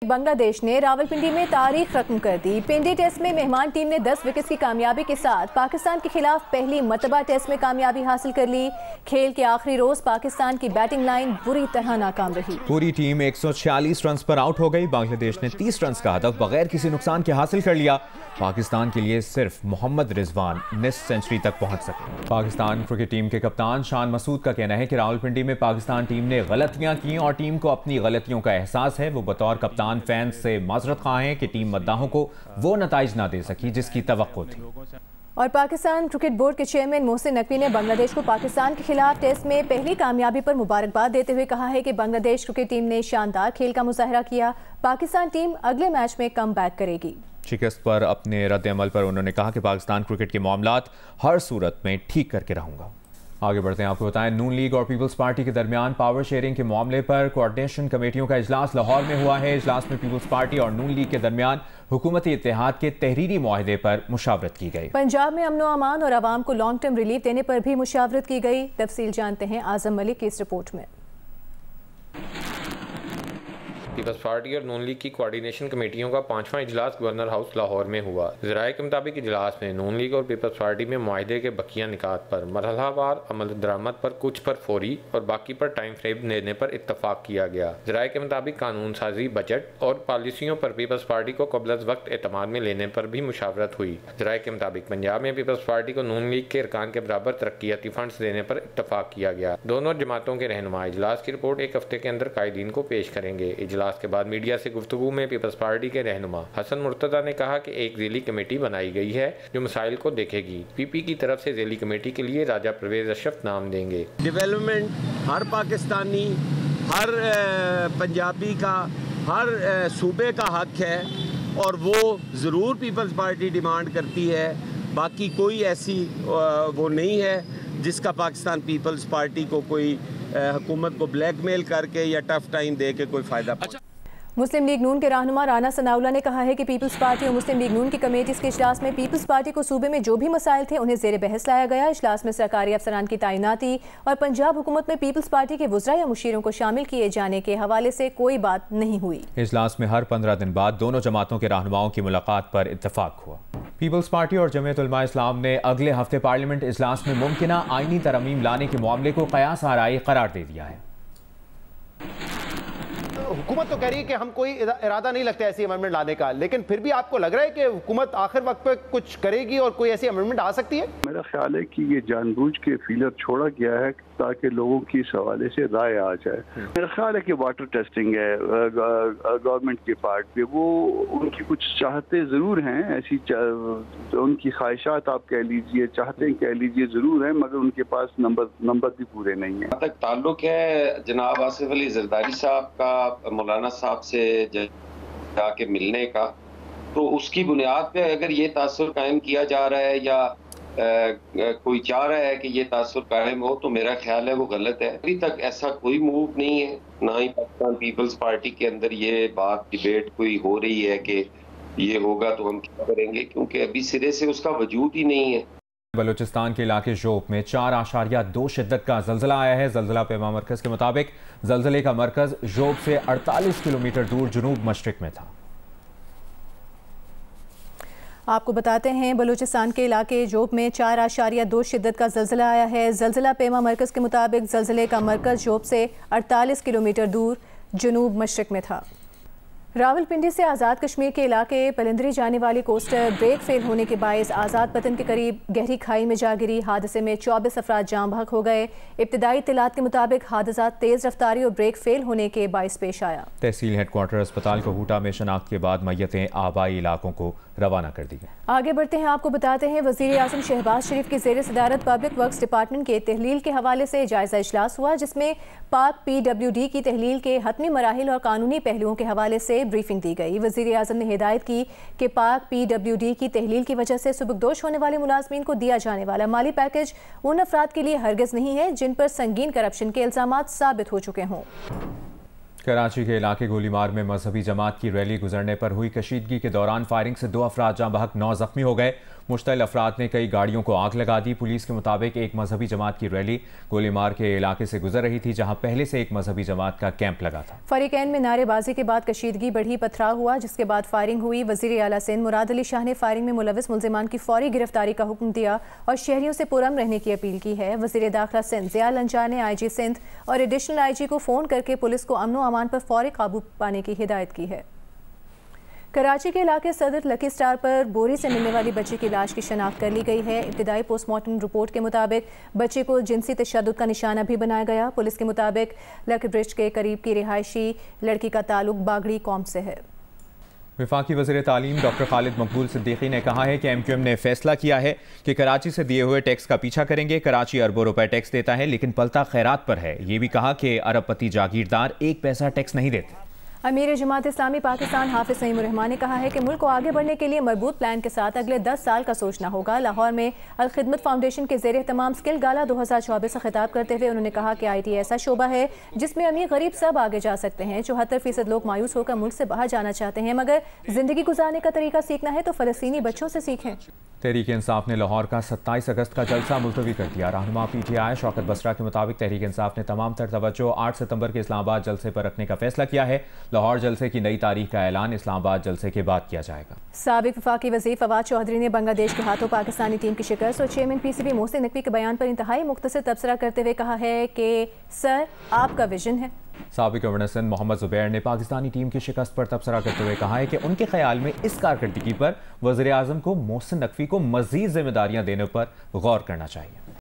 बांग्लादेश ने रावलपिंडी में तारीख रकम कर दी। पिंडी टेस्ट में मेहमान टीम ने 10 विकेट्स की कामयाबी के साथ पाकिस्तान के खिलाफ पहली मर्तबा टेस्ट में कामयाबी हासिल कर ली। खेल के आखिरी रोज पाकिस्तान की बैटिंग लाइन बुरी तरह नाकाम रही। पूरी टीम 146 रन पर आउट हो गई। बांग्लादेश ने 30 रन का हदफ बगैर किसी नुकसान के हासिल कर लिया। पाकिस्तान के लिए सिर्फ मोहम्मद रिजवान निस्फ सेंचुरी तक पहुंच सके। पाकिस्तान क्रिकेट टीम के कप्तान शान मसूद का कहना है कि रावलपिंडी में पाकिस्तान टीम ने गलतियां की और टीम को अपनी गलतियों का एहसास है। वो बतौर कप्तान फैंस से माजरत खा हैं कि टीम मद्दाहों को वो नताइज ना दे सकी जिसकी तवक्को थी। और पाकिस्तान क्रिकेट बोर्ड के चेयरमैन मोहसिन नकवी ने बांग्लादेश को पाकिस्तान के खिलाफ टेस्ट में पहली कामयाबी पर मुबारकबाद देते हुए कहा है कि बांग्लादेश क्रिकेट टीम ने शानदार खेल का मुजाहरा किया। पाकिस्तान टीम अगले मैच में कम बैक करेगी। शिकस्त पर अपने रद्द अमल पर उन्होंने कहा कि पाकिस्तान क्रिकेट के मामलात हर सूरत में ठीक करके रहूंगा। आगे बढ़ते हैं, आपको बताएं नून लीग और पीपल्स पार्टी के दरमियान पावर शेयरिंग के मामले पर कोऑर्डिनेशन कमेटियों का इजलास लाहौर में हुआ है। इजलास में पीपल्स पार्टी और नून लीग के दरमियान हुकूमती इत्तेहाद के तहरीरी मुआहदे पर मुशावरत की गई। पंजाब में अमन व अमान और आवाम को लॉन्ग टर्म रिलीफ देने पर भी मुशावरत की गई। तफसील जानते हैं आजम मलिक की इस रिपोर्ट में। पीपल्स पार्टी और नून लीग की कोऑर्डिनेशन कमेटियों का 5वां इजलास गवर्नर हाउस लाहौर में हुआ। ज़राए के मुताबिक इजलास में नून लीग और पीपल्स पार्टी में मुआहदे के बकिया निकात पर मरहलावार अमल दरामद पर कुछ पर फौरी और बाकी पर टाइम फ्रेम देने पर इत्तफाक किया गया। ज़राए के मुताबिक कानून साजी, बजट और पॉलिसियों पर पीपल्स पार्टी को क़ब्ल अज़ वक्त एतमाद में लेने पर भी मुशावरत हुई। ज़राए के मुताबिक पंजाब में पीपल्स पार्टी को नून लीग के अरकान के बराबर तरक्याती फंड्स देने पर इत्तफाक किया गया। दोनों जमातों के रहनुमा इजलास की रिपोर्ट एक हफ्ते के अंदर कायदीन को पेश करेंगे। इजलास के बाद मीडिया गुफ्तगू में पीपल्स पार्टी के रहनुमा हसन मुर्तजा ने कहा कि एक ज़ेली कमेटी बनाई गई है जो मसाइल को देखेगी। पीपी की तरफ से ज़ेली कमेटी के लिए राजा परवेज अशरफ नाम देंगे। डेवलपमेंट हर पाकिस्तानी, हर पंजाबी का, हर सूबे का हक है और वो ज़रूर पीपल्स पार्टी डिमांड करती है। बाकी कोई ऐसी वो नहीं है जिसका पाकिस्तान पीपल्स पार्टी को कोई हुकूमत को ब्लैकमेल करके या टफ टाइम दे के कोई फ़ायदा। मुस्लिम लीग नून के रहनुमा राना सनाउल्लाह ने कहा है कि पीपल्स पार्टी और मुस्लिम लीग नून की कमेटीज़ के इजलास में पीपल्स पार्टी को सूबे में जो भी मसाइल थे उन्हें ज़ेर बहस लाया गया। इजलास में सरकारी अफसरान की तैनाती और पंजाब हुकूमत में पीपल्स पार्टी के वज़रा या मुशीरों को शामिल किए जाने के हवाले से कोई बात नहीं हुई। इजलास में हर 15 दिन बाद दोनों जमातों के रहनुमाओं की मुलाकात पर इत्तफाक हुआ। पीपल्स पार्टी और जमीयत उलमा इस्लाम ने अगले हफ्ते पार्लियामेंट इजलास में मुमकिना आईनी तरमीम लाने के मामले को क़यास आराई करार दे दिया है। हुकूमत तो कह रही है कि हम कोई इरादा नहीं लगता ऐसी अमेंडमेंट लाने का, लेकिन फिर भी आपको लग रहा है कि हुकूमत आखिर वक्त पे कुछ करेगी और कोई ऐसी अमेंडमेंट आ सकती है? मेरा ख्याल है कि ये जानबूझ के फीलर छोड़ा गया है ताकि लोगों की इस हवाले से राय आ जाए। मेरा ख्याल है कि वाटर टेस्टिंग है गवर्नमेंट के पार्ट पे, वो उनकी कुछ चाहते ज़रूर हैं, ऐसी उनकी ख्वाहिशात आप कह लीजिए, चाहते कह लीजिए ज़रूर हैं, मगर उनके पास नंबर भी पूरे नहीं है। तक ताल्लुक है जनाब आसिफ अली जरदारी साहब का मौलाना साहब से जाके मिलने का, तो उसकी बुनियाद पे अगर ये तासुर कायम किया जा रहा है या कोई चाह रहा है कि ये तासुर कायम हो, तो मेरा ख्याल है वो गलत है। अभी तक ऐसा कोई मूव नहीं है, ना ही पाकिस्तान पीपल्स पार्टी के अंदर ये बात डिबेट कोई हो रही है कि ये होगा तो हम क्या करेंगे, क्योंकि अभी सिरे से उसका वजूद ही नहीं है। बलूचिस्तान के इलाके जोब में 4.2 शिद्दत का जल्जला आया है। जल्जला पैमा मरकज के मुताबिक जल्जले का मरकज जोब से 48 किलोमीटर दूर जुनूब मशरिक में था। आपको बताते हैं बलूचिस्तान के इलाके जोब में 4.2 शिद्दत का जल्जला आया है। जल्जला पैमा मरकज के मुताबिक जल्जले का मरकज जोब से 48 किलोमीटर दूर जुनूब मशरिक में था। रावलपिंडी से आज़ाद कश्मीर के इलाके पलंदरी जाने वाली कोस्टर ब्रेक फेल होने के बायस आज़ाद पतन के करीब गहरी खाई में जा गिरी। हादसे में 24 अफराद जाँ बहक हो गए। इब्तदाई इत्तलात के मुताबिक हादसा तेज़ रफ्तारी और ब्रेक फेल होने के बायस पेश आया। तहसील हेडक्वार्टर अस्पताल कोहूटा में शनाख्त के बाद मैयतें आबाई इलाकों को रवाना कर दी गई। आगे बढ़ते हैं, आपको बताते हैं वज़ीर आज़म शहबाज शरीफ की ज़ेर सदारत पब्लिक वर्क्स डिपार्टमेंट के तहलील के हवाले से जायज़ा इजलास हुआ, जिसमें पाक PWD की तहलील के हतमी मराहिल और कानूनी पहलुओं के हवाले से ब्रीफिंग दी गई। वज़ीर आज़म ने हिदायत की कि पाक PWD की तहलील की वजह से सुबकदोश होने वाले मुलाजमीन को दिया जाने वाला माली पैकेज उन अफराद के लिए हरगिज़ नहीं है जिन पर संगीन करप्शन के इल्ज़ामात साबित हो चुके हों। कराची के इलाके गोलीमार में मजहबी जमात की रैली गुजरने पर हुई कशीदगी के दौरान फायरिंग से 2 अफराद जाँ बहक 9 जख्मी हो गए। मुश्तइल अफराद ने कई गाड़ियों को आग लगा दी। पुलिस के मुताबिक एक मजहबी जमात की रैली गोलीमार के इलाके से गुजर रही थी, जहां पहले से एक मजहबी जमात का कैंप लगा था। फरीकैन में नारेबाजी के बाद कशीदगी बढ़ी, पथराव हुआ, जिसके बाद फायरिंग हुई। वजीर आला सिंध मुराद अली शाह ने फायरिंग में मुलविस मुल्जिमान की फौरी गिरफ्तारी का हुक्म दिया और शहरियों से पुरअमन रहने की अपील की है। वजीर दाखिला सिंध ज़िया लंजा ने IG सिंध और एडिशनल IG को फ़ोन करके पुलिस को अमन व अमान पर फौरी काबू पाने की हिदायत की है। कराची के इलाके सदर लकी स्टार पर बोरी से मिलने वाली बच्ची की लाश की शनाख्त कर ली गई है। इब्तिदाई पोस्टमार्टम रिपोर्ट के मुताबिक बच्चे को जिनसी तशद्दुद का निशाना भी बनाया गया। पुलिस के मुताबिक लकी ब्रिज के करीब की रिहायशी लड़की का ताल्लुक बागड़ी कौम से है। वफाकी वज़ीर तालीम डॉक्टर खालिद मकबूल सिद्दीकी ने कहा है कि MQM ने फैसला किया है कि कराची से दिए हुए टैक्स का पीछा करेंगे। कराची अरबों रुपए टैक्स देता है, लेकिन पलता खैरात पर है। ये भी कहा कि अरबपति जागीरदार 1 पैसा टैक्स नहीं देते। अमीर जमात इस्लामी पाकिस्तान हाफिज सईमुर रहमान ने कहा है कि मुल्क को आगे बढ़ने के लिए मजबूत प्लान के साथ अगले 10 साल का सोचना होगा। लाहौर में अल खिदमत फाउंडेशन के ज़ेर तमाम स्किल गाला 2024 से खिताब करते हुए उन्होंने कहा कि IT ऐसा शोबा है जिसमें अमीर गरीब सब आगे जा सकते हैं। 74% लोग मायूस होकर मुल्क से बाहर जाना चाहते हैं, मगर जिंदगी गुजारने का तरीका सीखना है तो फ़लस्तीनी बच्चों से सीखें। तहरीक इंसाफ ने लाहौर का 27 अगस्त का जलसा मुलतवी कर दिया। रहनुमा PTI शौकत बसरा के मुताबिक तहरीक इंसाफ ने तमाम तर तवज्जो 8 सितंबर के इस्लामाबाद जलसे पर रखने का फैसला किया है। लाहौर जलसे की नई तारीख का ऐलान इस्लामाबाद जलसे के बाद किया जाएगा। साबिक वफाकी वज़ीर फवाद चौधरी ने बांग्लादेश के हाथों पाकिस्तानी टीम की शिकस्त और चेयरमैन PCB मोहसिन नकवी के बयान पर इंतहाई मुख्तसर तबसरा करते हुए कहा है कि सर आपका विजन है। साबिक गवर्नर सिंध मोहम्मद जुबैर ने पाकिस्तानी टीम की शिकस्त पर तबसरा करते हुए कहा है कि उनके ख्याल में इस कारकर्दगी पर वज़ीर आज़म को मोहसिन नकवी को मज़ीद जिम्मेदारियां देने पर गौर करना चाहिए।